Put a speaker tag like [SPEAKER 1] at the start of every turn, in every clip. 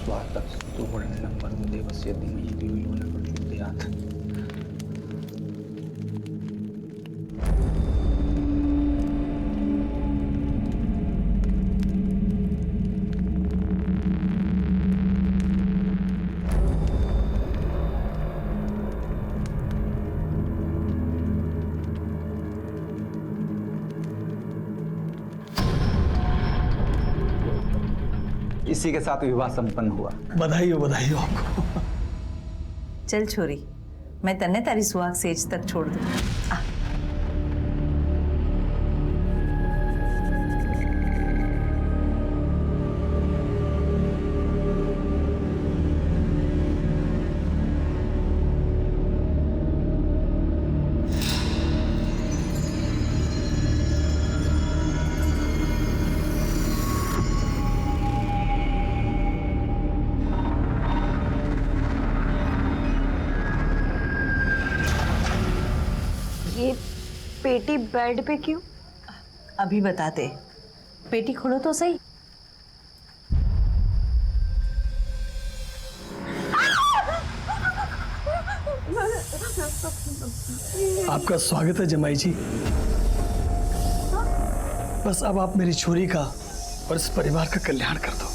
[SPEAKER 1] स्वातस्तु वर्णनं वरुणदेवस्य धीमहि धियो यो नः प्रचोदयात्। इसी के साथ विवाह संपन्न हुआ।
[SPEAKER 2] बधाई हो आपको।
[SPEAKER 3] चल छोरी, मैं तन्ने तारी सुहाग सेज तक छोड़ दूँ।
[SPEAKER 4] ये पेटी बेड पे क्यों?
[SPEAKER 3] अभी बताते, पेटी खोलो तो सही।
[SPEAKER 2] आपका स्वागत है जमाई जी। बस अब आप मेरी छोरी का और इस परिवार का कल्याण कर दो।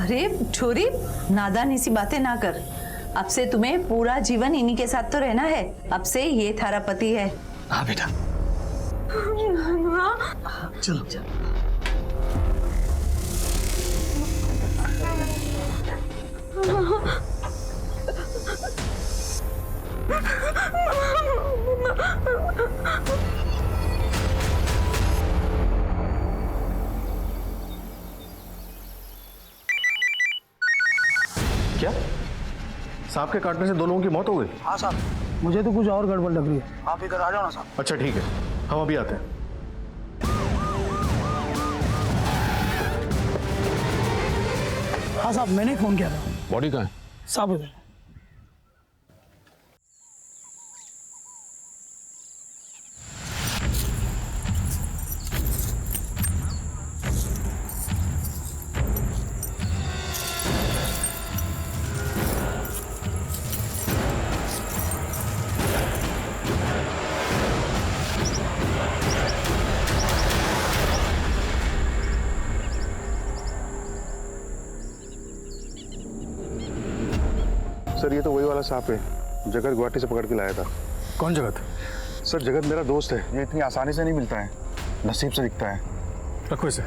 [SPEAKER 3] अरे छोरी, नादानी सी बातें ना कर। अब से तुम्हें पूरा जीवन इन्हीं के साथ तो रहना है। अब से ये थारा पति है।
[SPEAKER 2] हाँ बेटा, चलो चलो।
[SPEAKER 5] क्या सांप के काटने से 2 लोगों की मौत हो गई?
[SPEAKER 6] हाँ साहब, मुझे तो कुछ और गड़बड़ लग रही है। आप इधर आ जाओ ना साहब।
[SPEAKER 5] अच्छा ठीक है, हम अभी आते हैं।
[SPEAKER 6] हाँ साहब, मैंने फोन किया था।
[SPEAKER 5] बॉडी कहाँ है?
[SPEAKER 6] साहब उधर।
[SPEAKER 5] सर ये तो वही वाला सांप है, जगत गुवाहाटी से पकड़ के लाया था।
[SPEAKER 2] कौन जगत?
[SPEAKER 5] सर जगत मेरा दोस्त है, ये इतनी आसानी से नहीं मिलता है, नसीब से दिखता है।
[SPEAKER 2] रखो इसे।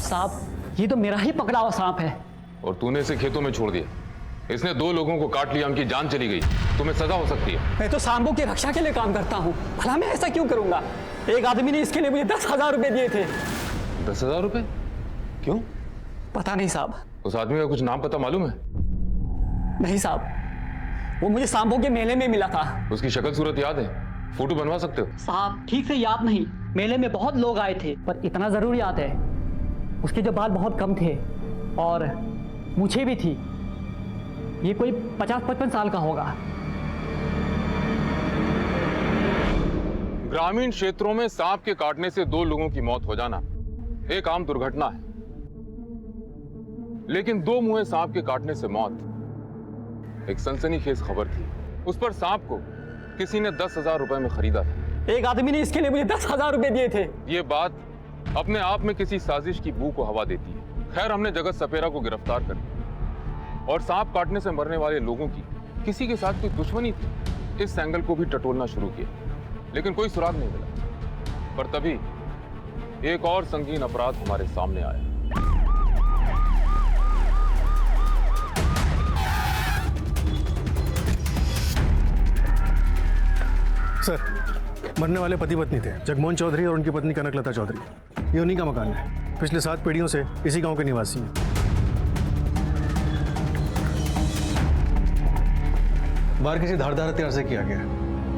[SPEAKER 7] सांप, ये तो मेरा ही पकड़ा हुआ सांप है।
[SPEAKER 8] और तूने इसे खेतों में छोड़ दिया। इसने 2 लोगों को काट लिया, उनकी जान चली गई। तुम्हें सजा हो सकती है।
[SPEAKER 7] मैं तो सांपों की रक्षा के लिए काम करता हूँ, भला मैं ऐसा क्यों करूंगा? एक आदमी ने इसके लिए मुझे 10,000 रुपए दिए थे।
[SPEAKER 8] 10,000 रुपए? क्यों?
[SPEAKER 7] पता नहीं साहब।
[SPEAKER 8] उस आदमी का कुछ नाम पता मालूम है?
[SPEAKER 7] नहीं साहब, वो मुझे सांपों के मेले में मिला था।
[SPEAKER 8] उसकी शक्ल सूरत याद है? फोटो बनवा सकते हो?
[SPEAKER 7] साहब ठीक से याद नहीं, मेले में बहुत लोग आए थे, पर इतना जरूर याद है उसके जो बाल बहुत कम थे और मूछें भी थी। ये कोई 50-55 साल का होगा।
[SPEAKER 8] ग्रामीण क्षेत्रों में सांप के काटने से 2 लोगों की मौत हो जाना एक आम दुर्घटना है, लेकिन 2 मुंहे सांप के काटने से मौत एक सनसनीखेज खबर थी। उस पर सांप को किसी ने 10,000 रुपए में खरीदा था।
[SPEAKER 7] एक आदमी ने इसके लिए मुझे 10,000 रुपए दिए थे।
[SPEAKER 8] ये बात अपने आप में किसी साजिश की बू को हवा देती है। खैर, हमने जगत सपेरा को गिरफ्तार कर लिया और सांप काटने से मरने वाले लोगों की किसी के साथ कोई दुश्मनी थी, इस एंगल को भी टटोलना शुरू किया, लेकिन कोई सुराग नहीं मिला। पर तभी एक और संगीन अपराध हमारे सामने आया।
[SPEAKER 5] सर, मरने वाले पति पत्नी थे, जगमोहन चौधरी और उनकी पत्नी कनकलता चौधरी। ये उन्हीं का मकान है। पिछले 7 पीढ़ियों से इसी गांव के निवासी हैं। बाहर किसी धारदार हथियार से किया गया है।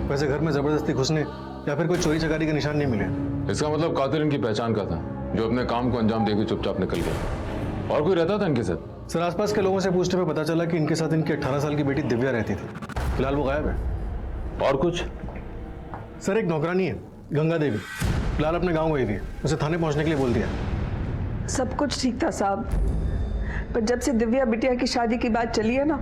[SPEAKER 5] वैसे घर में जबरदस्ती घुसने या फिर कोई चोरी चकारी के निशान नहीं मिले।
[SPEAKER 8] इसका मतलब कातिल इनकी पहचान का था, जो अपने काम को अंजाम देकर चुपचाप निकल गया। और कोई रहता था इनके साथ?
[SPEAKER 5] सर, आसपास के लोगों से पूछने में पता चला कि इनके साथ इनकी 18 साल की बेटी दिव्या रहती थी। फिलहाल वो गायब है।
[SPEAKER 8] और कुछ?
[SPEAKER 5] सर एक नौकरानी है गंगा देवी, फिलहाल अपने गांव गई थी, उसे थाने पहुंचने के लिए बोल दिया।
[SPEAKER 9] सब कुछ ठीक था साहब, पर जब से दिव्या बिटिया की शादी की बात चली है ना,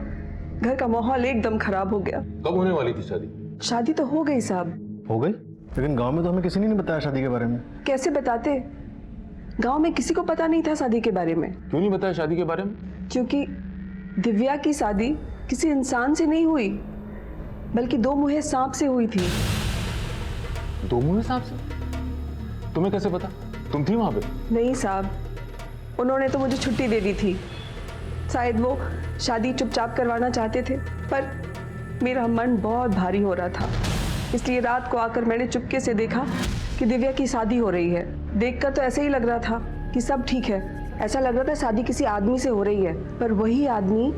[SPEAKER 9] घर का माहौल एकदम खराब हो गया।
[SPEAKER 8] कब होने वाली थी शादी?
[SPEAKER 9] शादी तो हो गई साहब।
[SPEAKER 5] हो गई? लेकिन गांव में तो हमें किसी ने नहीं बताया शादी के बारे में।
[SPEAKER 9] कैसे बताते? गांव में किसी को पता नहीं था शादी के बारे में।
[SPEAKER 8] क्यों नहीं बताया शादी के बारे में?
[SPEAKER 9] क्योंकि दिव्या की शादी किसी इंसान से नहीं हुई, बल्कि दो मुँहे सांप से हुई थी।
[SPEAKER 8] दो मुंह सांप से? तुम्हें कैसे पता? तुम थी वहां पे?
[SPEAKER 9] नहीं साहब, उन्होंने तो मुझे छुट्टी दे दी थी। शायद वो शादी चुपचाप करवाना चाहते थे, पर मेरा मन बहुत भारी हो रहा था, इसलिए रात को आकर मैंने चुपके से देखा कि दिव्या की शादी हो रही है। देखकर तो ऐसे ही लग रहा था कि सब ठीक है, ऐसा लग रहा था शादी किसी आदमी से हो रही है, पर वही आदमी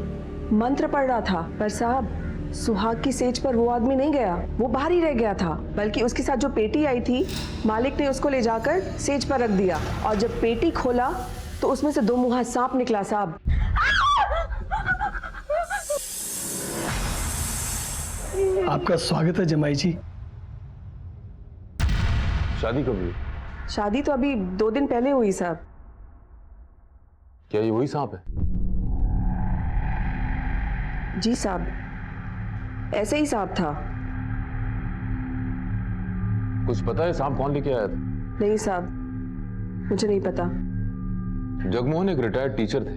[SPEAKER 9] मंत्र पढ़ रहा था। पर साहब, सुहाग की सेज पर वो आदमी नहीं गया, वो बाहर ही रह गया था, बल्कि उसके साथ जो पेटी आई थी, मालिक ने उसको ले जाकर सेज पर रख दिया, और जब पेटी खोला तो उसमें से दो मुँहा सांप निकला साहब।
[SPEAKER 2] आपका स्वागत है जमाई जी।
[SPEAKER 8] शादी कब हुई?
[SPEAKER 9] शादी तो अभी 2 दिन पहले हुई साहब।
[SPEAKER 8] क्या ये वही सांप है?
[SPEAKER 9] जी साहब, ऐसे ही सांप था।
[SPEAKER 8] कुछ पता है सांप कौन लेके आया था?
[SPEAKER 9] नहीं साहब, मुझे नहीं पता।
[SPEAKER 8] जगमोहन एक रिटायर्ड टीचर थे,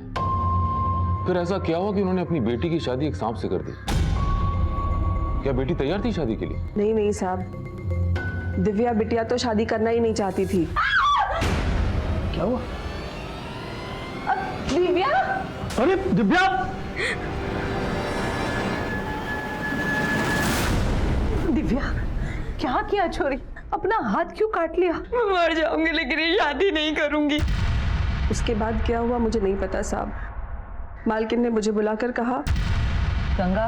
[SPEAKER 8] फिर ऐसा क्या हुआ कि उन्होंने अपनी बेटी की शादी एक सांप से कर दी? क्या बेटी तैयार थी शादी के लिए?
[SPEAKER 9] नहीं नहीं साहब, दिव्या बिटिया तो शादी करना ही नहीं चाहती थी।
[SPEAKER 2] क्या हुआ?
[SPEAKER 9] दिव्या!
[SPEAKER 2] अरे दिव्या!
[SPEAKER 3] दिव्या, क्या किया छोरी? अपना हाथ क्यों काट लिया?
[SPEAKER 9] मैं मर जाऊंगी, लेकिन ये शादी नहीं करूंगी। उसके बाद क्या हुआ मुझे नहीं पता साहब। मालकिन ने मुझे बुलाकर कहा,
[SPEAKER 3] गंगा,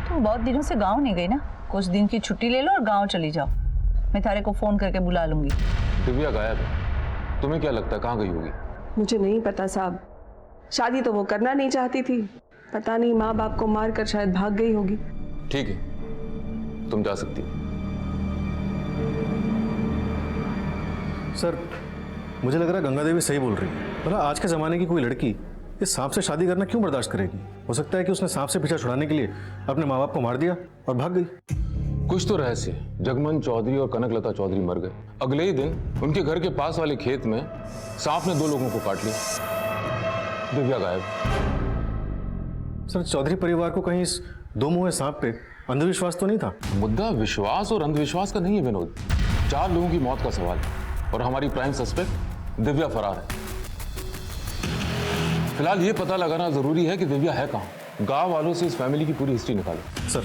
[SPEAKER 3] तुम बहुत दिनों से गांव नहीं गई ना, कुछ दिन की छुट्टी ले लो और गांव चली जाओ। मैं थारे को फोन करके बुला लूंगी।
[SPEAKER 8] दिव्या गायब है, तुम्हें क्या लगता है कहाँ गई होगी?
[SPEAKER 9] मुझे नहीं पता साहब, शादी तो वो करना नहीं चाहती थी, पता नहीं माँ बाप को मारकर शायद भाग गई होगी।
[SPEAKER 8] ठीक है, तुम जा सकती हो।
[SPEAKER 5] सर मुझे लग रहा है गंगा देवी सही बोल रही है। मतलब आज के ज़माने की कोई लड़की इस सांप से शादी करना क्यों बर्दाश्त करेगी? हो सकता है कि उसने सांप से पीछा छुड़ाने के लिए अपने माँ बाप को मार दिया और भाग गई।
[SPEAKER 8] कुछ तो रहस्य है। जगमन चौधरी और कनकलता चौधरी मर गए, अगले ही दिन उनके घर के पास वाले खेत में सांप ने 2 लोगों को काट लिया। दिव्या गायब।
[SPEAKER 5] सर चौधरी परिवार को कहीं इस 2 मुँहे सांप पे अंधविश्वास तो नहीं था?
[SPEAKER 8] मुद्दा विश्वास और अंधविश्वास का नहीं है विनोद, 4 लोगों की मौत का सवाल है और हमारी प्राइम सस्पेक्ट दिव्या फरार है। फिलहाल ये पता लगाना जरूरी है कि दिव्या है कहाँ। गांव वालों से इस फैमिली की पूरी हिस्ट्री निकालो।
[SPEAKER 5] सर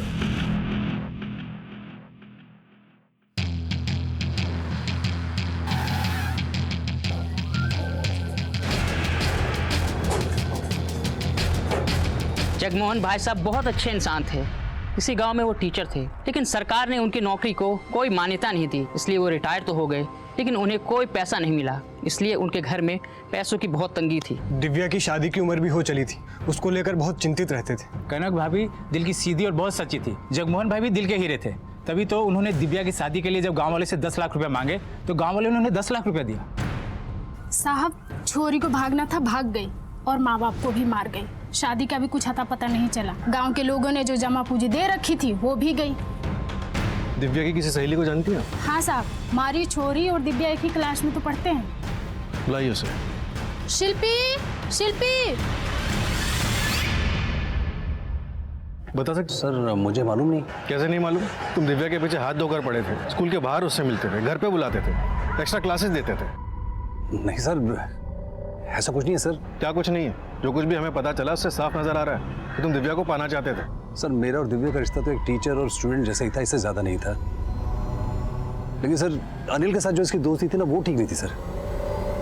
[SPEAKER 10] जगमोहन भाई साहब बहुत अच्छे इंसान थे। इसी गांव में वो टीचर थे, लेकिन सरकार ने उनकी नौकरी को कोई मान्यता नहीं दी, इसलिए वो रिटायर तो हो गए, लेकिन उन्हें कोई पैसा नहीं मिला, इसलिए उनके घर में पैसों की बहुत तंगी थी।
[SPEAKER 11] दिव्या की शादी की उम्र भी हो चली थी, उसको लेकर बहुत चिंतित रहते थे।
[SPEAKER 12] कनक भाभी दिल की सीधी और बहुत सच्ची थी। जगमोहन भाई भी दिल के हीरे थे, तभी तो उन्होंने दिव्या की शादी के लिए जब गाँव वाले से 10 लाख रुपया मांगे तो गाँव वाले उन्होंने 10 लाख रुपया दिया।
[SPEAKER 13] साहब, छोरी को भागना था, भाग गई और माँ बाप को भी मार गई। शादी का भी कुछ अता पता नहीं चला। गांव के लोगों ने जो जमा पूंजी दे रखी थी वो भी गई।
[SPEAKER 5] दिव्या की किसी सहेली को जानती हैं?
[SPEAKER 13] हाँ साहब, मारी छोरी और दिव्या एक ही क्लास में तो पढ़ते हैं।
[SPEAKER 5] बुलाइए उसे।
[SPEAKER 13] शिल्पी, शिल्पी।
[SPEAKER 5] बता सकते?
[SPEAKER 14] सर मुझे मालूम नहीं।
[SPEAKER 5] कैसे नहीं मालूम? तुम दिव्या के पीछे हाथ धोकर पड़े थे, स्कूल के बाहर उससे मिलते थे, घर पे बुलाते थे, एक्स्ट्रा क्लासेस देते थे।
[SPEAKER 14] नहीं सर, ऐसा कुछ नहीं है सर।
[SPEAKER 5] क्या कुछ नहीं है? जो कुछ भी हमें पता चला उससे साफ नजर आ रहा है कि तुम दिव्या को पाना चाहते थे।
[SPEAKER 14] सर मेरा और दिव्या का रिश्ता तो एक टीचर और स्टूडेंट जैसा ही था, इससे ज्यादा नहीं था। लेकिन सर अनिल के साथ जो इसकी दोस्ती थी ना, वो ठीक नहीं थी सर।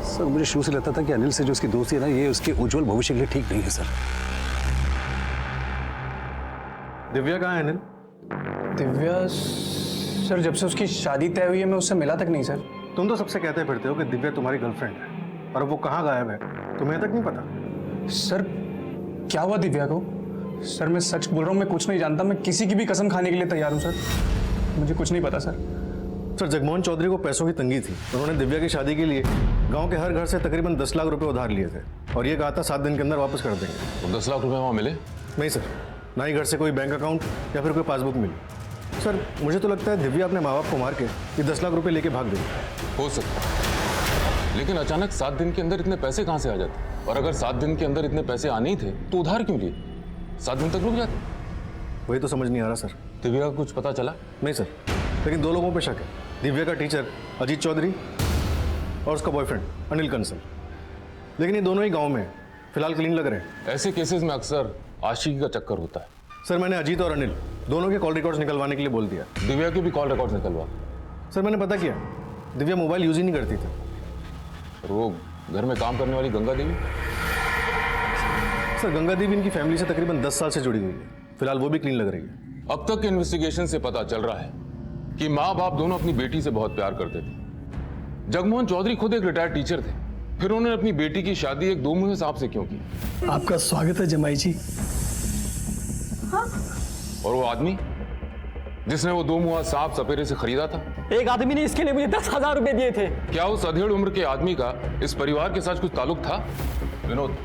[SPEAKER 14] सर मुझे शुरू से लगता था कि अनिल से जो उसकी दोस्ती है ना, ये उसके उज्जवल भविष्य के लिए ठीक नहीं है सर।
[SPEAKER 5] दिव्या कहाँ है अनिल?
[SPEAKER 11] दिव्या सर, जब से उसकी शादी तय हुई है मैं उससे मिला तक नहीं सर।
[SPEAKER 5] तुम तो सबसे कहते फिरते हो कि दिव्या तुम्हारी गर्लफ्रेंड है, और वो कहाँ गायब है तुम्हें तक नहीं पता।
[SPEAKER 11] सर क्या हुआ दिव्या को? सर मैं सच बोल रहा हूँ, मैं कुछ नहीं जानता। मैं किसी की भी कसम खाने के लिए तैयार हूँ सर, मुझे कुछ नहीं पता सर।
[SPEAKER 5] सर जगमोहन चौधरी को पैसों की तंगी थी। उन्होंने दिव्या की शादी के लिए गांव के हर घर से तकरीबन 10 लाख रुपए उधार लिए थे और ये कहा था 7 दिन के अंदर वापस कर देंगे।
[SPEAKER 8] तो 10 लाख रुपए वहाँ मिले?
[SPEAKER 5] नहीं सर, ना ही घर से कोई बैंक अकाउंट या फिर कोई पासबुक मिली। सर मुझे तो लगता है दिव्या अपने माँ बाप को मार के ये 10 लाख रुपए लेके भाग गई।
[SPEAKER 8] हो सकता है, लेकिन अचानक 7 दिन के अंदर इतने पैसे कहाँ से आ जाते? और अगर 7 दिन के अंदर इतने पैसे आने ही थे तो उधार क्यों लिए? 7 दिन तक रुक जाते।
[SPEAKER 5] वही तो समझ नहीं आ रहा सर।
[SPEAKER 8] दिव्या का कुछ पता चला?
[SPEAKER 5] नहीं सर, लेकिन 2 लोगों पे शक है, दिव्या का टीचर अजीत चौधरी और उसका बॉयफ्रेंड अनिल कंसल। लेकिन ये दोनों ही गांव में फिलहाल क्लीन लग रहे हैं।
[SPEAKER 8] ऐसे केसेस में अक्सर आशिकी का चक्कर होता है।
[SPEAKER 5] सर मैंने अजीत और अनिल दोनों के कॉल रिकॉर्ड्स निकलवाने के लिए बोल दिया।
[SPEAKER 8] दिव्या के भी कॉल रिकॉर्ड्स निकलवा?
[SPEAKER 5] सर मैंने पता किया, दिव्या मोबाइल यूज ही नहीं करती थी।
[SPEAKER 8] और वो घर में काम करने वाली गंगा देवी?
[SPEAKER 5] सर गंगा देवी इनकी फैमिली से तकरीबन 10 साल से जुड़ी हुई है, फिलहाल वो भी क्लीन लग रही है।
[SPEAKER 8] अब तक के इन्वेस्टिगेशन से पता चल रहा है कि माँ बाप दोनों अपनी बेटी से बहुत प्यार करते थे। जगमोहन चौधरी खुद एक रिटायर्ड टीचर थे, फिर उन्होंने अपनी बेटी की शादी एक 2 मुँहे सांप से क्यों की?
[SPEAKER 2] आपका स्वागत है जमाई जी।
[SPEAKER 8] हाँ? और वो आदमी जिसने वो 2 मुँहा सांप सपेरे से खरीदा था?
[SPEAKER 7] एक आदमी ने इसके लिए मुझे 10,000 रुपए दिए थे।
[SPEAKER 8] क्या उस अधेड़ उम्र के आदमी का इस परिवार के साथ कुछ ताल्लुक था? विनोद,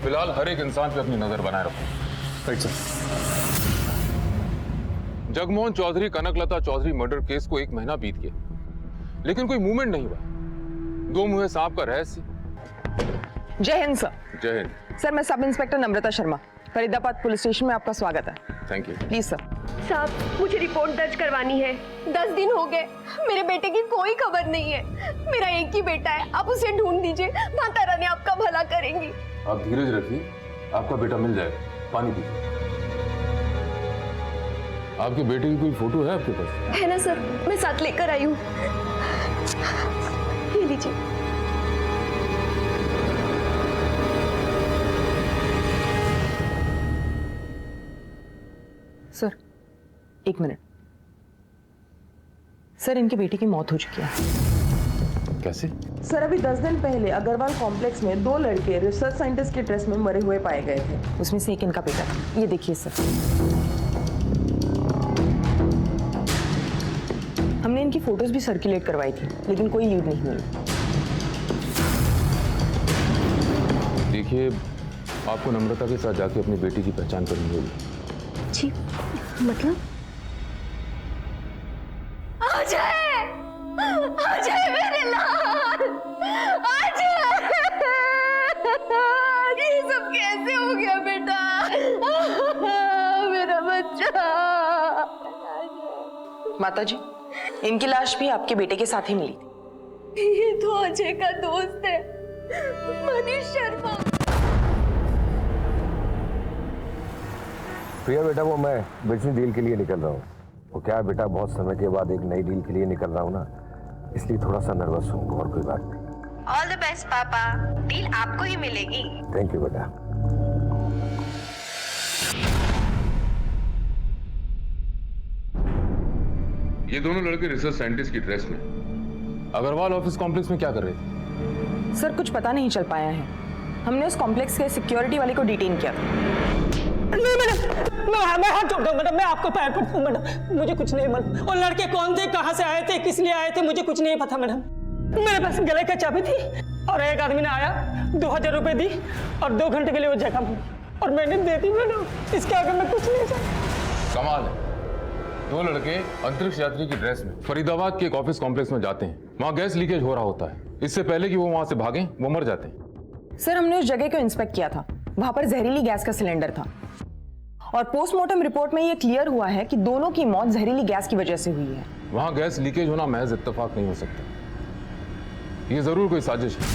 [SPEAKER 8] फिलहाल हर एक इंसान पे अपनी नजर बनाए रखो।
[SPEAKER 5] Right sir.
[SPEAKER 8] Jagmohan Chaudhary Kanaklata Chaudhary murder case को 1 महीना बीत गया, लेकिन कोई मूवमेंट नहीं हुआ। 2 मुँहे सांप का रहस्य।
[SPEAKER 9] जय हिंद सर।
[SPEAKER 8] जय हिंद
[SPEAKER 9] सर, मैं सब इंस्पेक्टर नम्रता शर्मा, फरीदाबाद पुलिस स्टेशन में आपका स्वागत है।
[SPEAKER 8] Thank you.
[SPEAKER 9] Please sir.
[SPEAKER 4] साहब, मुझे रिपोर्ट दर्ज करवानी है। 10 दिन हो गए, मेरे बेटे की कोई खबर नहीं है। मेरा एक ही बेटा है, आप उसे ढूंढ दीजिए, माता रानी आपका भला करेंगी।
[SPEAKER 8] आप धीरज रखिए, आपका बेटा मिल जाएगा। पानी पीजिए। आपके बेटे की कोई फोटो है आपके पास?
[SPEAKER 4] है ना सर, मैं साथ लेकर आई हूँ। ये लीजिए।
[SPEAKER 9] Sir 1 minute. सर, इनकी बेटी की मौत हो चुकी है।
[SPEAKER 8] कैसे?
[SPEAKER 9] सर, अभी 10 दिन पहले अग्रवाल कॉम्प्लेक्स में 2 लड़के रिसर्च साइंटिस्ट के ड्रेस में मरे हुए पाए गए थे। उसमें से एक इनका बेटा था। ये देखिए सर। हमने इनकी फोटोज भी सर्कुलेट करवाई थी, लेकिन कोई लीड नहीं मिली।
[SPEAKER 8] देखिए, आपको नम्रता के साथ जाके अपनी बेटी की पहचान करनी होगी।
[SPEAKER 4] जी, मतलब? अजय! अजय मेरे लाल! अजय! ये सब कैसे हो गया बेटा? मेरा बच्चा!
[SPEAKER 9] माताजी, इनकी लाश भी आपके बेटे के साथ ही मिली थी।
[SPEAKER 4] ये तो अजय का दोस्त है, मनीष शर्मा।
[SPEAKER 15] प्रिया बेटा, वो मैं बिजनेस डील के लिए निकल रहा हूँ। वो क्या है बेटा, बहुत समय के बाद एक नई डील के लिए निकल रहा हूँ ना, इसलिए थोड़ा सा नर्वस हूँ, और कोई बात नहीं।
[SPEAKER 16] ऑल द बेस्ट पापा, डील आपको ही मिलेगी।
[SPEAKER 15] थैंक यू बेटा।
[SPEAKER 8] ये दोनों लड़के रिसर्च साइंटिस्ट की ड्रेस में अग्रवाल ऑफिस कॉम्प्लेक्स में क्या कर रहे थे?
[SPEAKER 9] सर, कुछ पता नहीं चल पाया है। हमने उस कॉम्प्लेक्स के सिक्योरिटी वाले को डिटेन किया था।
[SPEAKER 7] नहीं मैडम, मैं हाथ जोड़ता हूँ मैडम, मैं आपको पैर पड़ता हूँ मैडम, मुझे कुछ नहीं मालूम। और लड़के कौन थे, कहाँ से आए थे, किस लिए आए थे, मुझे कुछ नहीं पता मैडम। मेरे पास गले का चाबी थी और एक आदमी ने आया, 2000 रुपए दी और 2 घंटे के लिए वो जगह मांगी और मैंने दे दी मैडम। इसके आगे मैं कुछ नहीं जानता।
[SPEAKER 8] कमाल है, 2 लड़के अंतरिक्ष यात्री की ड्रेस में फरीदाबाद के एक ऑफिस कॉम्प्लेक्स में जाते हैं। वहाँ गैस लीकेज हो रहा होता है। इससे पहले कि वो वहाँ से भागें, वो मर जाते हैं।
[SPEAKER 9] सर, हमने उस जगह को इंस्पेक्ट किया था। वहाँ पर जहरीली गैस का सिलेंडर था और पोस्टमार्टम रिपोर्ट में ये क्लियर हुआ है कि दोनों की मौत जहरीली गैस की वजह से हुई है।
[SPEAKER 8] वहाँ गैस लीकेज होना महज इत्तेफाक नहीं हो सकता, ये जरूर कोई साजिश है।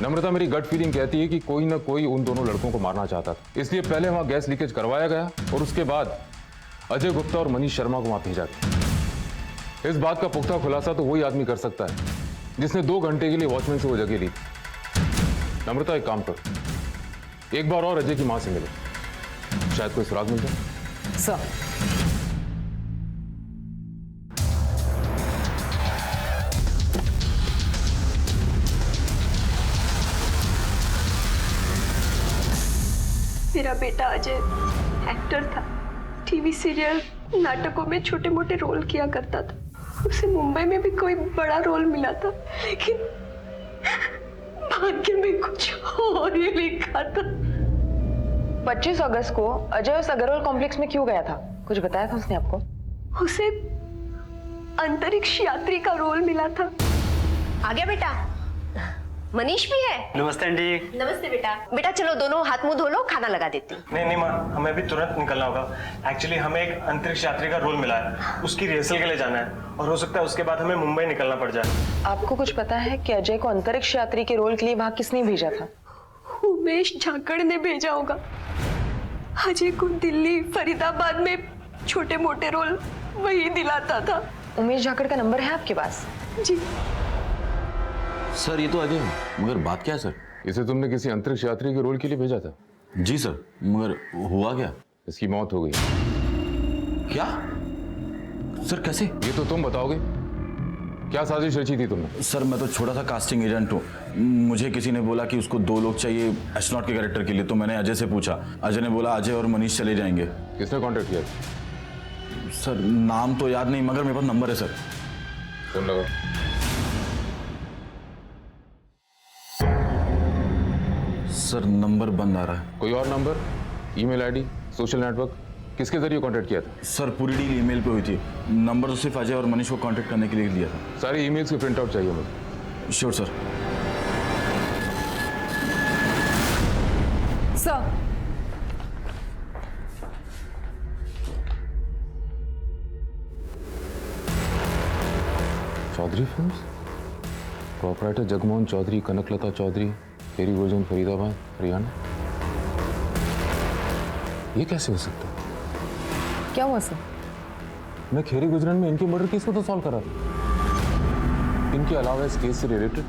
[SPEAKER 8] नम्रता, मेरी गट फीलिंग कहती है कि कोई ना कोई उन दोनों लड़कों को मारना चाहता था, इसलिए पहले वहाँ गैस लीकेज करवाया गया और उसके बाद अजय गुप्ता और मनीष शर्मा को वहाँ भेजा गया। इस बात का पुख्ता खुलासा तो वही आदमी कर सकता है जिसने 2 घंटे के लिए वॉचमैन से वो जगह ली। नम्रता, एक काम करो, एक बार और अजय की माँ से मिलो, शायद कोई सुराग मिल जाए।
[SPEAKER 9] सर,
[SPEAKER 4] मेरा बेटा अजय एक्टर था, टीवी सीरियल नाटकों में छोटे मोटे रोल किया करता था।
[SPEAKER 9] उसे मुंबई में भी कोई बड़ा रोल मिला था, लेकिन भाग्य में कुछ और ही लिखा था।
[SPEAKER 17] 25 अगस्त को अजय उस अग्रवाल कॉम्प्लेक्स में क्यों गया था? कुछ बताया था उसने आपको?
[SPEAKER 9] उसे अंतरिक्ष यात्री का रोल मिला था।
[SPEAKER 4] आ गया बेटा? मनीष भी है?
[SPEAKER 6] नमस्ते आंटी।
[SPEAKER 4] नमस्ते बेटा। बेटा चलो दोनों हाथ मुंह धो लो, खाना लगा देती हूँ।
[SPEAKER 6] नहीं माँ, हमें भी तुरंत निकलना होगा। एक्चुअली हमें एक अंतरिक्ष यात्री का रोल मिला है, उसकी रिहर्सल के लिए जाना है और हो सकता है उसके बाद हमें मुंबई निकलना पड़ जाए।
[SPEAKER 17] आपको कुछ पता है कि अजय को अंतरिक्ष यात्री के रोल के लिए वहाँ किसने भेजा था?
[SPEAKER 9] उमेश झाकड़ ने भेजा होगा। अजय को दिल्ली, फरीदाबाद में छोटे मोटे रोल वही दिलाता था।
[SPEAKER 17] उमेश झाकड़ का नंबर है आपके पास?
[SPEAKER 9] जी
[SPEAKER 18] सर, ये तो अजय है, मगर बात क्या है सर?
[SPEAKER 8] इसे तुमने किसी अंतरिक्ष यात्री के रोल के लिए भेजा था?
[SPEAKER 18] जी सर, मगर हुआ क्या?
[SPEAKER 8] इसकी मौत हो गई।
[SPEAKER 18] क्या सर, कैसे?
[SPEAKER 8] ये तो तुम बताओगे। क्या साजिश रची थी तुमने?
[SPEAKER 18] सर, मैं तो छोटा सा कास्टिंग एजेंट हूँ। मुझे किसी ने बोला कि उसको 2 लोग चाहिए एस्ट्रोनॉट के कैरेक्टर के लिए, तो मैंने अजय से पूछा। अजय ने बोला अजय और मनीष चले जाएंगे।
[SPEAKER 8] किसने कॉन्टेक्ट किया?
[SPEAKER 18] सर, नाम तो याद नहीं, मगर मेरे पास नंबर है सर।
[SPEAKER 8] फोन लगाओ।
[SPEAKER 18] सर, नंबर बंद आ रहा है।
[SPEAKER 8] कोई और number, email ID, social network, किसके जरिए कांटेक्ट किया था?
[SPEAKER 18] सर, पूरी डील ईमेल पे हुई थी। नंबर तो सिर्फ अजय और मनीष को कांटेक्ट करने के लिए दिया था।
[SPEAKER 8] सारी ईमेल्स के प्रिंट आउट चाहिए मुझे।
[SPEAKER 18] Sure sir.
[SPEAKER 3] Sir,
[SPEAKER 8] Chaudhary films, proprietor Jagmohan Chaudhary, Kanaklata Chaudhary, फेरी वर्जन, फरीदाबाद, हरियाणा। ये कैसे हो सकता है?
[SPEAKER 17] क्या हुआ सर?
[SPEAKER 8] मैं खेरी गुजरन में इनके मर्डर केस को तो सॉल्व करा था। इनके अलावा इस केस से रिलेटेड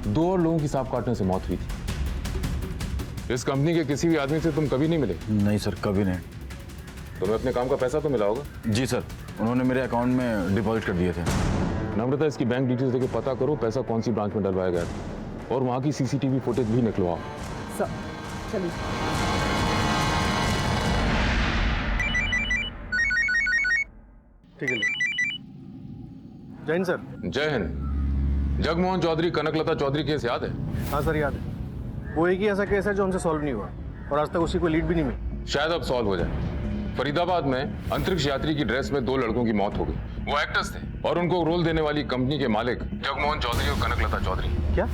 [SPEAKER 8] 2 और लोगों की सांप काटने से मौत हुई थी। इस कंपनी के किसी भी आदमी से तुम कभी नहीं मिले?
[SPEAKER 18] नहीं सर, कभी नहीं।
[SPEAKER 8] तुम्हें अपने काम का पैसा तो मिला होगा?
[SPEAKER 18] जी सर, उन्होंने मेरे अकाउंट में डिपॉजिट कर दिए थे।
[SPEAKER 8] नम्रता, इसकी बैंक डिटेल्स देके पता करो पैसा कौन सी ब्रांच में डलवाया गया था और वहां की सीसीटीवी फुटेज भी निकलवाओ।
[SPEAKER 3] सर चलिए।
[SPEAKER 5] ठीक है। जय हिंद सर।
[SPEAKER 8] जय हिंद। जगमोहन चौधरी, कनकलता चौधरी केस याद है?
[SPEAKER 5] हाँ सर, याद है। वो एक ही ऐसा केस है जो हमसे सॉल्व नहीं हुआ और आज तक उसी को लीड भी नहीं मिली।
[SPEAKER 8] शायद अब सॉल्व हो जाए। फरीदाबाद में अंतरिक्ष यात्री की ड्रेस में 2 लड़कों की मौत हो गई। वो एक्टर्स थे और उनको रोल देने वाली कंपनी के मालिक जगमोहन चौधरी और कनकलता चौधरी।
[SPEAKER 5] क्या?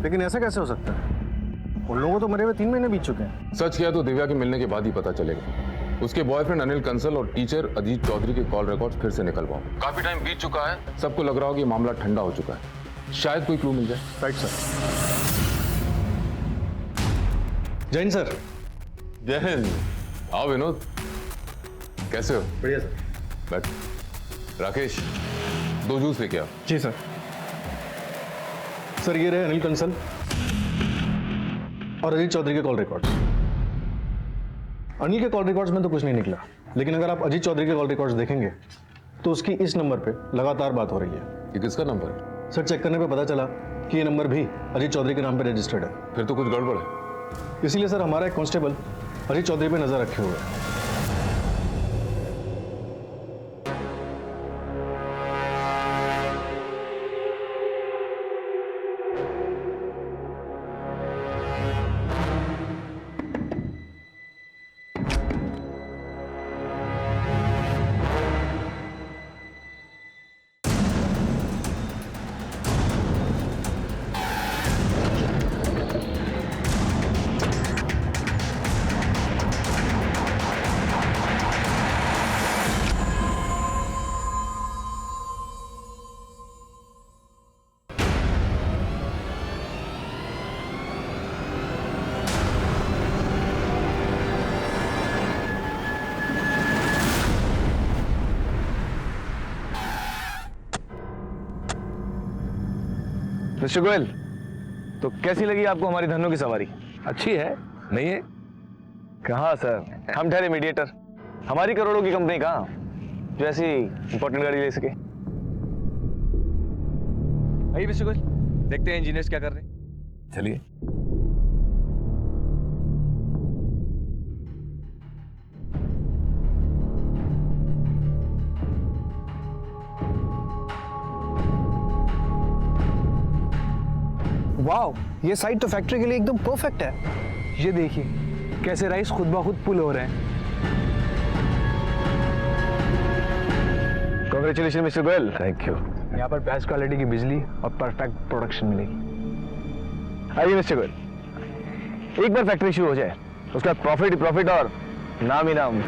[SPEAKER 5] लेकिन ऐसा कैसे हो सकता है? उन लोगों को तो मरे हुए 3 महीने बीत चुके हैं।
[SPEAKER 8] सच किया तो दिव्या के मिलने के बाद ही पता चलेगा। उसके बॉयफ्रेंड अनिल कंसल और टीचर अजीत चौधरी के कॉल रिकॉर्ड्स फिर से निकलवाओ। काफी टाइम बीत चुका है, सबको लग रहा हो कि मामला ठंडा हो चुका है। शायद कोई क्लू मिल जाए।
[SPEAKER 5] Right sir. जय हिंद सर।
[SPEAKER 8] जय हिंद। आओ विनोद, कैसे हो?
[SPEAKER 5] बढ़िया सर।
[SPEAKER 8] बैठ। राकेश, 2 जूस लेके आओ।
[SPEAKER 5] जी सर। सर, ये रहे अनिल कंसल और अजीत चौधरी के कॉल रिकॉर्ड्स। अनिल के कॉल रिकॉर्ड्स में तो कुछ नहीं निकला, लेकिन अगर आप अजीत चौधरी के कॉल रिकॉर्ड्स देखेंगे तो उसकी इस नंबर पे लगातार बात हो रही है।
[SPEAKER 8] ये किसका नंबर है?
[SPEAKER 5] सर, चेक करने पे पता चला कि ये नंबर भी अजीत चौधरी के नाम पे रजिस्टर्ड है।
[SPEAKER 8] फिर तो कुछ गड़बड़ है।
[SPEAKER 5] इसीलिए सर हमारा एक कांस्टेबल अजीत चौधरी पे नजर रखे हुए है।
[SPEAKER 19] मिस्टर गोयल, तो कैसी लगी आपको हमारी धन्नो की सवारी? अच्छी है, नहीं है? कहाँ सर, हम ठहरे मीडिएटर। हमारी करोड़ों की कंपनी कहाँ जो ऐसी इंपॉर्टेंट गाड़ी ले सके? आइए मिस्टर गोयल, देखते हैं इंजीनियर्स क्या कर रहे हैं। चलिए।
[SPEAKER 11] वाओ, ये साइट तो फैक्ट्री के लिए एकदम परफेक्ट है। ये देखिए कैसे राइस खुद ब खुद पुल हो रहे हैं।
[SPEAKER 19] Congratulation mister Goyal.
[SPEAKER 11] Thank you. यहाँ पर बेस्ट क्वालिटी की बिजली और परफेक्ट प्रोडक्शन मिलेगी।
[SPEAKER 19] आइए मिस्टर गोयल, एक बार फैक्ट्री शुरू हो जाए उसके बाद प्रॉफिट ही प्रॉफिट और नाम ही नाम।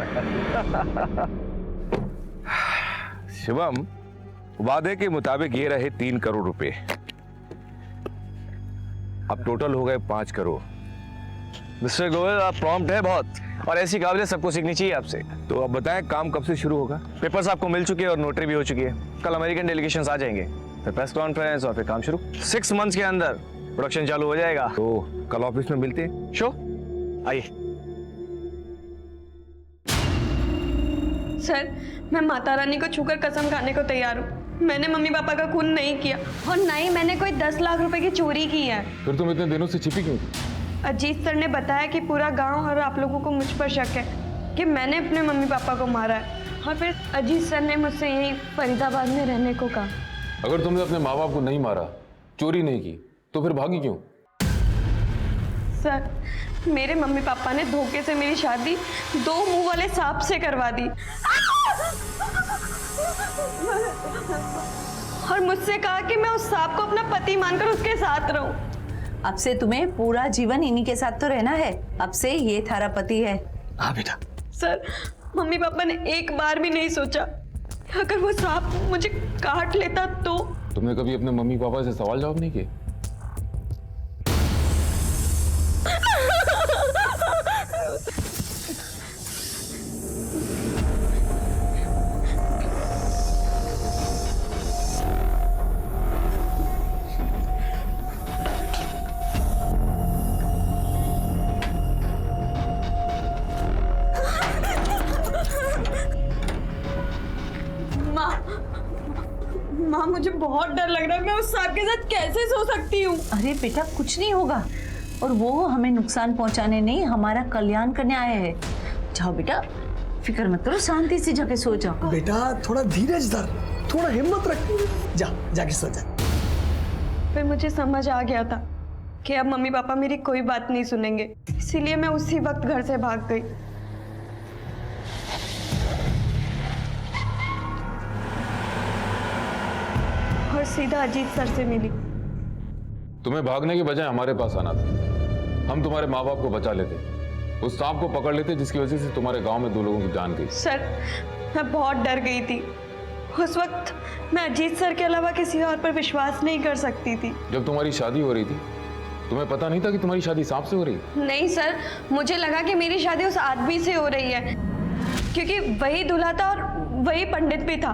[SPEAKER 15] शिवम, वादे के मुताबिक ये रहे 3 करोड़ रुपए, अब टोटल हो गए 5 करोड़।
[SPEAKER 19] मिस्टर गोयल आप प्रॉम्प्ट है बहुत, और ऐसी काबिलियत सबको सीखनी चाहिए आपसे।
[SPEAKER 15] तो अब बताएं काम कब से शुरू होगा?
[SPEAKER 19] पेपर्स आपको मिल चुके हैं और नोटरी भी हो चुकी है। कल अमेरिकन डेलीगेशंस आ जाएंगे, फिर प्रेस कॉन्फ्रेंस और फिर काम शुरू। 6 मंथ्स के अंदर प्रोडक्शन चालू हो जाएगा।
[SPEAKER 15] तो कल ऑफिस में मिलते हैं।
[SPEAKER 19] शो आइए।
[SPEAKER 4] सर, मैं माता रानी को छूकर कसम खाने को तैयार हूँ, मैंने मम्मी पापा का खून नहीं किया और ना ही मैंने कोई 10 लाख रुपए की चोरी की है।
[SPEAKER 8] फिर तुम इतने दिनों से छिपी क्यों थी?
[SPEAKER 4] अजीत सर ने बताया कि पूरा गांव और आप लोगों को मुझ पर शक है कि मैंने अपने मम्मी पापा को मारा है, और फिर अजीत सर ने मुझसे यही फरीदाबाद में रहने को कहा।
[SPEAKER 8] अगर तुमने अपने माँ बाप को नहीं मारा, चोरी नहीं की, तो फिर भागी क्यों?
[SPEAKER 4] सर, मेरे मम्मी पापा ने धोखे से मेरी शादी 2 मुंह वाले सांप से करवा दी और मुझसे कहा कि मैं उस सांप को अपना पति मानकर उसके साथ रहूं।
[SPEAKER 3] अब से तुम्हें पूरा जीवन इन्हीं के साथ तो रहना है। अब से ये थारा पति है।
[SPEAKER 2] हाँ बेटा।
[SPEAKER 4] सर, मम्मी पापा ने एक बार भी नहीं सोचा अगर वो सांप मुझे काट लेता तो।
[SPEAKER 8] तुमने कभी अपने मम्मी पापा से सवाल जवाब नहीं किए?
[SPEAKER 4] माँ, मुझे बहुत डर लग रहा है, मैं उस सांप के साथ कैसे सो सकती हूँ?
[SPEAKER 3] अरे बेटा, कुछ नहीं होगा, और वो हमें नुकसान पहुंचाने नहीं, हमारा कल्याण करने आए हैं। जाओ बेटा, फिक्र मत करो, शांति से जाके सो जाओ।
[SPEAKER 2] बेटा थोड़ा धीरज धर, थोड़ा हिम्मत रख, जाके सो जा।
[SPEAKER 4] फिर मुझे समझ आ गया था कि अब मम्मी पापा मेरी कोई बात नहीं सुनेंगे, इसीलिए मैं उसी वक्त घर से भाग गई। और सीधा अजीत सर से मिली।
[SPEAKER 8] तुम्हें भागने के बजाय हमारे पास आना था, हम तुम्हारे माँ बाप को बचा लेते, उस सांप को पकड़ लेते जिसकी वजह से तुम्हारे गांव में 2 लोगों की जान गई।
[SPEAKER 4] सर, मैं बहुत डर गई थी। उस वक्त मैं अजीत सर के अलावा किसी और पर विश्वास नहीं कर सकती थी।
[SPEAKER 8] जब तुम्हारी शादी हो रही थी, तुम्हें पता नहीं था कि तुम्हारी शादी सांप से हो रही है?
[SPEAKER 4] नहीं सर, मुझे लगा कि मेरी शादी उस आदमी से हो रही है, क्योंकि वही दूल्हा था और वही पंडित भी था।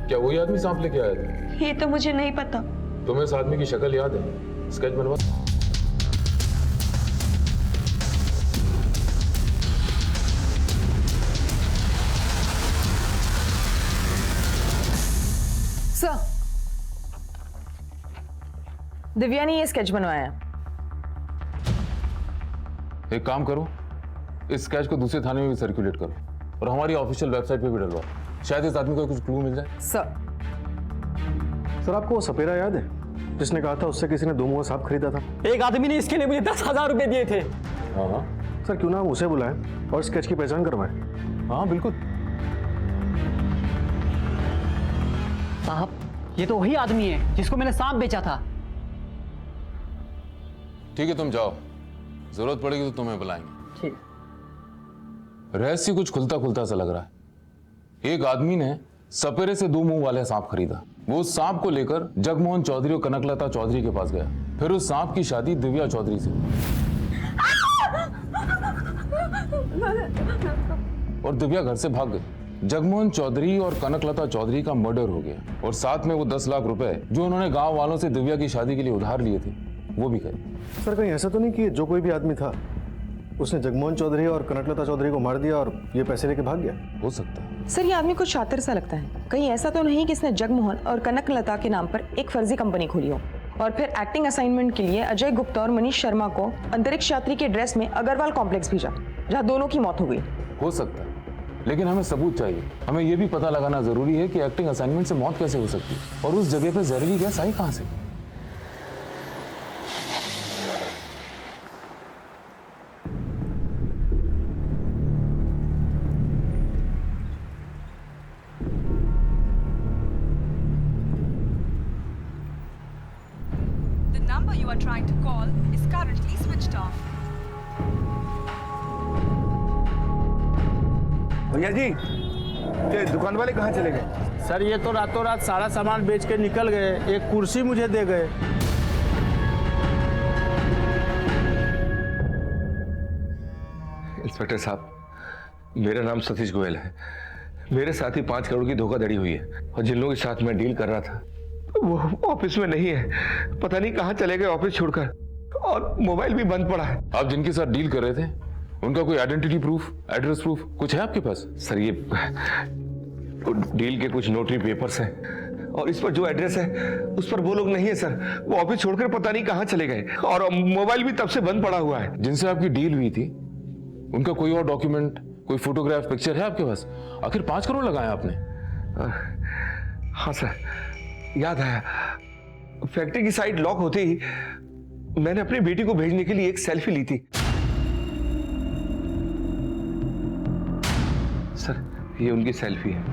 [SPEAKER 8] क्या वही आदमी सांप लेके आया था?
[SPEAKER 4] ये तो मुझे नहीं पता।
[SPEAKER 8] तुम्हें उस आदमी की शक्ल याद है? स्केच बनवा।
[SPEAKER 17] सर, दिव्या ने ये स्केच बनवाया।
[SPEAKER 8] एक काम करो, इस स्केच को दूसरे थाने में भी सर्कुलेट करो और हमारी ऑफिशियल वेबसाइट पे भी डलवाओ, शायद इस आदमी को कुछ क्लू मिल जाए।
[SPEAKER 5] सर आपको वो सपेरा याद है जिसने कहा था उससे किसी ने 2 मुंह सांप खरीदा था?
[SPEAKER 7] एक आदमी ने इसके लिए मुझे 10,000 रुपए दिए थे।
[SPEAKER 8] हाँ
[SPEAKER 5] सर, क्यों ना हम उसे बुलाएं और स्केच की पहचान करवाएं?
[SPEAKER 8] हाँ बिल्कुल।
[SPEAKER 7] साहब, ये तो वही आदमी है जिसको मैंने सांप बेचा था।
[SPEAKER 8] ठीक है, तुम जाओ, जरूरत पड़ेगी तो तुम्हें बुलाएंगे।
[SPEAKER 7] ठीक।
[SPEAKER 8] रहस्य कुछ खुलता खुलता सा लग रहा है। एक आदमी ने सपेरे से 2 मुंह वाले सांप खरीदा, वो उस सांप को लेकर जगमोहन चौधरी और कनकलता चौधरी के पास गया, फिर उस सांप की शादी दिव्या चौधरी से और दिव्या घर से भाग गई। जगमोहन चौधरी और कनकलता चौधरी का मर्डर हो गया और साथ में वो 10 लाख रुपए जो उन्होंने गांव वालों से दिव्या की शादी के लिए उधार लिए थे वो भी गए।
[SPEAKER 5] सर कहीं ऐसा तो नहीं कि जो कोई भी आदमी था उसने जगमोहन चौधरी और कनकलता चौधरी को मार दिया और ये पैसे लेके भाग गया?
[SPEAKER 8] हो सकता है।
[SPEAKER 17] सर, ये आदमी कुछ शातिर सा लगता है। कहीं ऐसा तो नहीं कि इसने जगमोहन और कनकलता के नाम पर एक फर्जी कंपनी खोली हो और फिर एक्टिंग असाइनमेंट के लिए अजय गुप्ता और मनीष शर्मा को अंतरिक्ष यात्री के ड्रेस में अग्रवाल कॉम्प्लेक्स भेजा, जहाँ दोनों की मौत हो गई।
[SPEAKER 8] हो सकता है, लेकिन हमें सबूत चाहिए। हमें यह भी पता लगाना जरूरी है कि एक्टिंग असाइनमेंट से मौत कैसे हो सकती है और उस जगह पर जहरीली गैस आई कहां से।
[SPEAKER 20] number you are trying to call is currently switched off.
[SPEAKER 19] भैया जी, ये दुकान वाले कहाँ चले गए?
[SPEAKER 12] सर ये तो रातों रात सारा सामान बेच के निकल गए, एक कुर्सी मुझे दे गए।
[SPEAKER 19] इंस्पेक्टर साहब, मेरा नाम सतीश गोयल है। मेरे साथ ही 5 करोड़ की धोखाधड़ी हुई है और जिन लोगों के साथ मैं डील कर रहा था वो ऑफिस में नहीं है। पता नहीं कहाँ चले गए ऑफिस छोड़कर, और मोबाइल भी बंद पड़ा है।
[SPEAKER 8] आप जिनके साथ डील कर रहे थे उनका कोई आइडेंटिटी प्रूफ, एड्रेस प्रूफ कुछ है आपके पास?
[SPEAKER 19] सर ये डील के कुछ नोटरी पेपर्स हैं और इस पर जो एड्रेस है उस पर वो लोग नहीं है सर। वो ऑफिस छोड़कर पता नहीं कहाँ चले गए और मोबाइल भी तब से बंद पड़ा हुआ है।
[SPEAKER 8] जिनसे आपकी डील हुई थी उनका कोई और डॉक्यूमेंट, कोई फोटोग्राफ, पिक्चर है आपके पास? आखिर 5 करोड़ लगाए आपने।
[SPEAKER 19] हाँ सर, याद आया। फैक्ट्री की साइड लॉक होते ही मैंने अपनी बेटी को भेजने के लिए एक सेल्फी ली थी। सर ये उनकी सेल्फी है।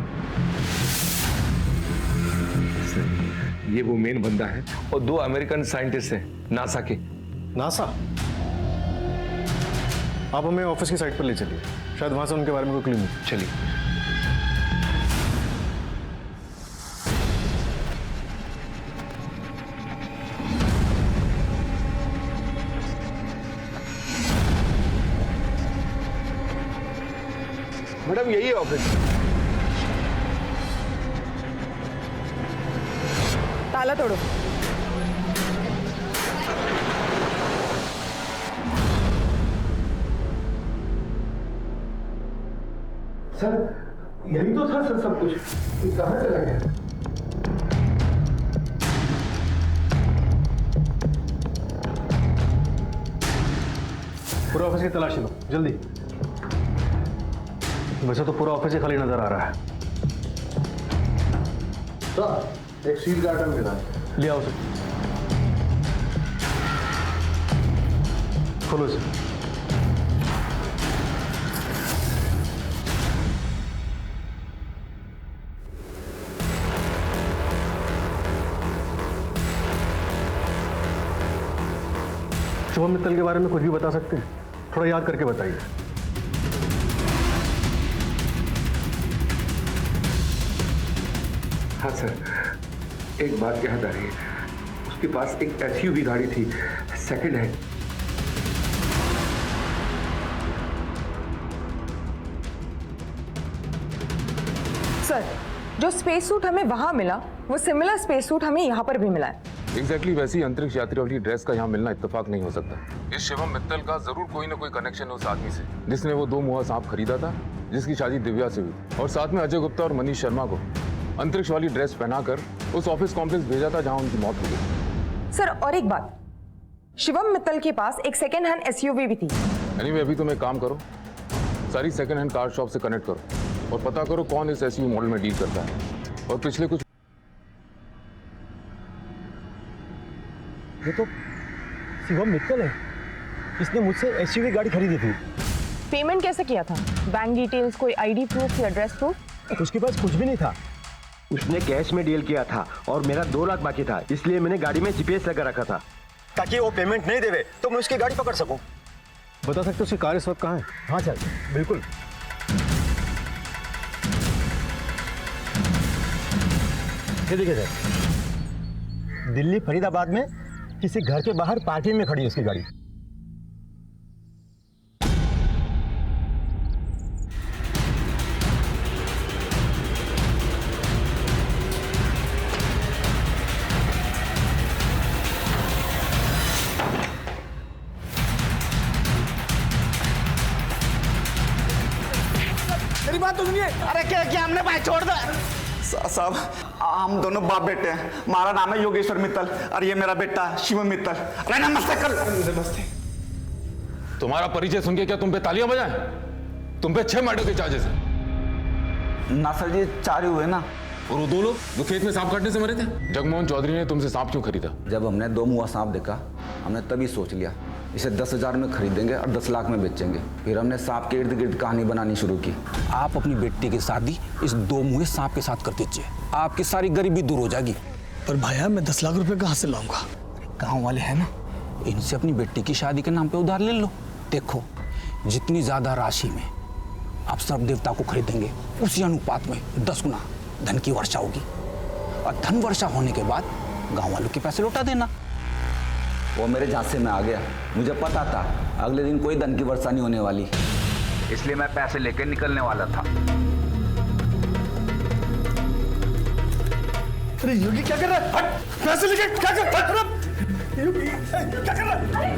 [SPEAKER 19] सर ये वो मेन बंदा है और 2 अमेरिकन साइंटिस्ट हैं नासा के।
[SPEAKER 5] नासा? आप हमें ऑफिस की साइट पर ले चलिए, शायद वहां से उनके बारे में कोई क्लू मिले।
[SPEAKER 19] चलिए। मैडम यही है ऑफिस।
[SPEAKER 17] ताला तोड़ो।
[SPEAKER 19] सर यही तो था सर सब कुछ, कहाँ चला गया?
[SPEAKER 5] पूरा ऑफिस की तलाशी लो जल्दी। वैसे तो पूरा ऑफिस ही खाली नजर आ रहा है।
[SPEAKER 14] सर एक सील का आइटम मिला,
[SPEAKER 5] ले आओ सर। खोलो सर। शुभम मित्तल के बारे में कुछ भी बता सकते हैं? थोड़ा याद करके बताइए।
[SPEAKER 19] हाँ सर, एक बात याद आ रही है। उसके पास एक एसयूवी गाड़ी थी, सेकंड हैंड।
[SPEAKER 17] सर जो स्पेस सूट हमें वहां मिला वो सिमिलर स्पेस सूट हमें यहाँ पर भी मिला है।
[SPEAKER 8] एग्जैक्टली वैसी अंतरिक्ष यात्री वाली ड्रेस का यहाँ मिलना इत्तेफाक नहीं हो सकता। इस शिवम मित्तल का जरूर कोई ना कोई कनेक्शन है उस आदमी से जिसने वो 2 मुहा सांप खरीदा था, जिसकी शादी दिव्या से हुई, और साथ में अजय गुप्ता और मनीष शर्मा को अंतरिक्ष वाली ड्रेस पहनाकर उस ऑफिस कॉम्प्लेक्स भेजा था जहाँ उनकी मौत हो गई।
[SPEAKER 17] सर और एक बात, शिवम मित्तल के पास एक सेकेंड हैंड एसयूवी भी थी।
[SPEAKER 8] एनीवे अभी तुम एक काम करो, सारी सेकेंड हैंड कार शॉप से कनेक्ट करो और पता करो कौन इस एसयूवी मॉडल में डील करता है। और पिछले कुछ
[SPEAKER 11] ये तो शिवम मित्तल है, इसने मुझसे एसयूवी गाड़ी खरीदी थी।
[SPEAKER 17] पेमेंट कैसे किया था? बैंक डिटेल्स, कोई आईडी प्रूफ या एड्रेस प्रूफ?
[SPEAKER 11] उसके पास कुछ भी नहीं था।
[SPEAKER 21] उसने कैश में डील किया था और मेरा 2 लाख बाकी था, इसलिए मैंने गाड़ी में जीपीएस लगा रखा था
[SPEAKER 11] ताकि वो पेमेंट नहीं देवे तो मैं उसकी गाड़ी पकड़ सकूं।
[SPEAKER 5] बता सकते हो उसकी कार इस वक्त कहाँ है?
[SPEAKER 11] हाँ सर बिल्कुल। ये देखिए सर, दिल्ली फरीदाबाद में किसी घर के बाहर पार्किंग में खड़ी है उसकी गाड़ी।
[SPEAKER 22] मेरी बात तो सुनिए। अरे क्या हमने भाई छोड़ दो।
[SPEAKER 23] साहब हम दोनों बाप बेटे हैं। हमारा नाम है योगेश्वर मित्तल और ये मेरा बेटा शिवम मित्तल। अरे नमस्ते कर। नमस्ते।
[SPEAKER 8] तुम्हारा परिचय सुन के क्या तुम पे तालियां बजाएं? तुम पे 6 मर्डर के चार्जेस हैं।
[SPEAKER 23] ना सर जी 4 ही हुए ना।
[SPEAKER 8] और वो 2 लोग जो खेत में सांप काटने से मरे थे? जगमोहन चौधरी ने तुमसे सांप क्यों खरीदा?
[SPEAKER 1] जब हमने 2 मुआ सांप देखा हमने तभी सोच लिया इसे 10,000 में खरीदेंगे और 10 लाख में बेचेंगे। फिर हमने सांप के इर्द गिर्द कहानी बनानी शुरू की।
[SPEAKER 24] आप अपनी बेटी की शादी इस 2 मुहे सांप के साथ कर दीजिए, आपकी सारी गरीबी दूर हो जाएगी।
[SPEAKER 2] पर भाया मैं 10 लाख रुपए कहाँ से लाऊंगा?
[SPEAKER 24] गांव वाले हैं ना, इनसे अपनी बेटी की शादी के नाम पे उधार ले लो। देखो जितनी ज्यादा राशि में आप सर्प देवता को खरीदेंगे, उसी अनुपात में 10 गुना धन की वर्षा होगी। और धन वर्षा होने के बाद गांव वालों के पैसे लौटा देना।
[SPEAKER 1] वो मेरे झांसे में आ गया। मुझे पता था अगले दिन कोई धन की वर्षा नहीं होने वाली, इसलिए मैं पैसे लेकर निकलने वाला था।
[SPEAKER 2] अरे योगी क्या कर रहा है? हट! पैसे लेके क्या कर रहा है? योगी क्या कर रहा है?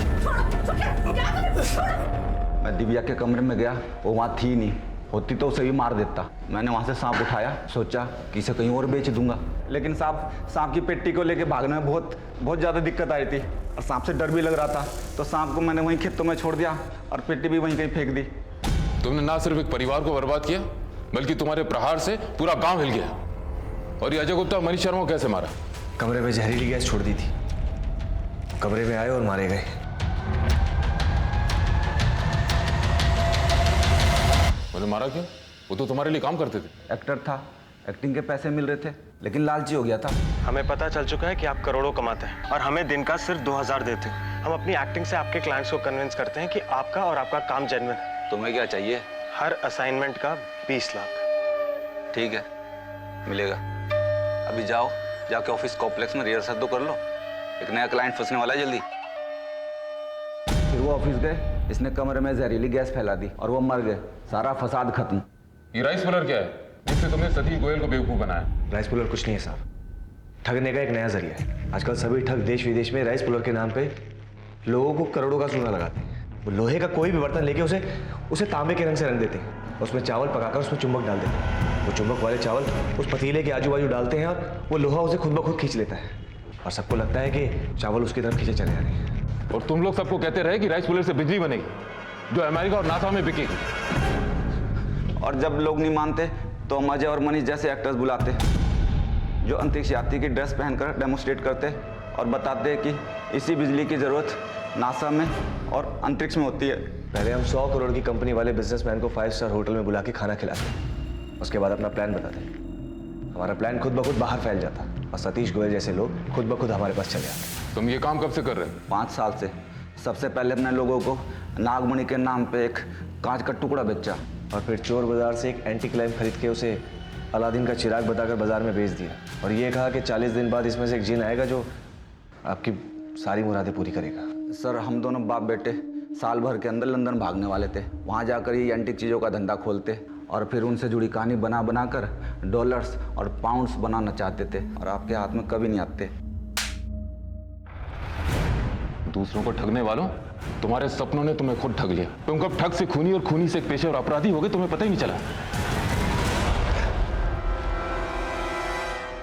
[SPEAKER 1] मैं दिव्या के कमरे में गया, वो वहाँ थी नहीं, होती तो उसे भी मार देता। मैंने वहाँ से सांप उठाया, सोचा कि इसे कहीं और बेच दूंगा, लेकिन सांप की पेटी को लेके भागने में बहुत ज़्यादा दिक्कत आई थी और सांप से डर भी लग रहा था, तो सांप को मैंने वहीं खेतों में छोड़ दिया और पेटी भी वहीं कहीं फेंक दी।
[SPEAKER 8] तुमने ना सिर्फ एक परिवार को बर्बाद किया, बल्कि तुम्हारे प्रहार से पूरा गांव हिल गया। और ये अजय गुप्ता मनीष शर्मा को कैसे मारा?
[SPEAKER 19] कमरे में जहरीली गैस छोड़ दी थी, कमरे में आए और मारे गए।
[SPEAKER 8] उन्हें मारा क्यों? वो तो तुम्हारे लिए काम करते थे।
[SPEAKER 1] एक्टर था, एक्टिंग के पैसे मिल रहे थे, लेकिन लालची हो गया था।
[SPEAKER 21] हमें पता चल चुका है कि आप करोड़ों कमाते हैं और हमें दिन का सिर्फ 2000 देते हैं। हम अपनी एक्टिंग से आपके क्लाइंट्स को कन्विंस करते हैं कि आपका और आपका काम जेन्युइन है।
[SPEAKER 1] तुम्हें क्या चाहिए?
[SPEAKER 21] हर असाइनमेंट का 20 लाख।
[SPEAKER 1] ठीक है, मिलेगा। अभी जाके ऑफिस कॉम्प्लेक्स में रिहर्सल तो कर लो, एक नया क्लाइंट फंसने वाला है जल्दी। फिर वो ऑफिस गए, इसने कमरे में जहरीली गैस फैला दी और वो मर गए। सारा फसाद खत्म।
[SPEAKER 8] ये राइस पुलर क्या है जिससे तुमने सतीश गोयल को बेवकूफ बनाया?
[SPEAKER 19] राइस पुलर कुछ नहीं है साहब, ठगने का एक नया जरिया है। आजकल सभी ठग देश विदेश में राइस पुलर के नाम पे लोगों को करोड़ों का सोना लगाते हैं। वो लोहे का कोई भी बर्तन लेके उसे तांबे के रंग से रंग देते हैं, उसमें चावल पकाकर उसमें चुंबक डाल देते हैं। वो चुंबक वाले चावल उस पतीले के आजू बाजू डालते हैं और वो लोहा उसे खुद ब खुद खींच लेता है और सबको लगता है कि चावल उसकी तरफ खींचे चले आ रहे हैं।
[SPEAKER 8] और तुम लोग सबको कहते रहे कि राइस पुलर से बिजली बनेगी जो अमेरिका और नासा में बिकेगी।
[SPEAKER 1] और जब लोग नहीं मानते तो हम अजय और मनीष जैसे एक्टर्स बुलाते जो अंतरिक्ष यात्री की ड्रेस पहनकर डेमोस्ट्रेट करते और बताते कि इसी बिजली की जरूरत नासा में और अंतरिक्ष में होती है।
[SPEAKER 19] पहले हम 100 करोड़ की कंपनी वाले बिजनेसमैन को 5 स्टार होटल में बुला के खाना खिलाते, उसके बाद अपना प्लान बताते। हमारा प्लान खुद ब खुद बाहर फैल जाता और सतीश गोयल जैसे लोग खुद ब खुद हमारे पास चले आते।
[SPEAKER 8] तुम ये काम कब से कर रहे हो?
[SPEAKER 1] 5 साल से। सबसे पहले अपने लोगों को नागमणि के नाम पे एक कांच का टुकड़ा बेचा
[SPEAKER 19] और फिर चोर बाजार से एक एंटी क्लाइम खरीद के उसे अलादीन का चिराग बताकर बाजार में बेच दिया और ये कहा कि 40 दिन बाद इसमें से एक जिन आएगा जो आपकी सारी मुरादें पूरी करेगा।
[SPEAKER 1] सर, हम दोनों बाप बेटे साल भर के अंदर लंदन भागने वाले थे। वहाँ जाकर ये एंटीक चीज़ों का धंधा खोलते और फिर उनसे जुड़ी कहानी बना कर डॉलर्स और पाउंड्स बनाना चाहते थे और आपके हाथ में कभी नहीं आते।
[SPEAKER 8] दूसरों को ठगने वालों, तुम्हारे सपनों ने तुम्हें खुद ठग लिया। तुम कब ठग से खूनी और खूनी से एक पेशेवर अपराधी हो गए तुम्हें पता ही नहीं चला।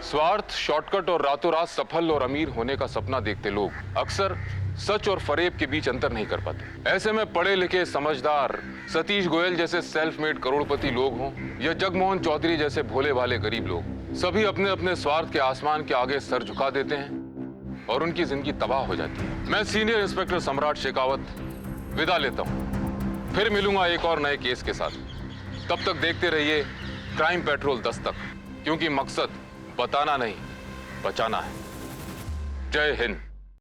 [SPEAKER 8] स्वार्थ, शॉर्टकट और रातों रात सफल और अमीर होने का सपना देखते लोग अक्सर सच और फरेब के बीच अंतर नहीं कर पाते। ऐसे में पढ़े लिखे समझदार सतीश गोयल जैसे सेल्फ मेड करोड़पति लोग हों या जगमोहन चौधरी जैसे भोले भाले गरीब लोग, सभी अपने अपने स्वार्थ के आसमान के आगे सर झुका देते हैं और उनकी जिंदगी तबाह हो जाती है। मैं सीनियर इंस्पेक्टर सम्राट शेखावत विदा लेता हूं, फिर मिलूंगा एक और नए केस के साथ। तब तक देखते रहिए क्राइम पेट्रोल 10 तक, क्योंकि मकसद बताना नहीं बचाना है। जय हिंद।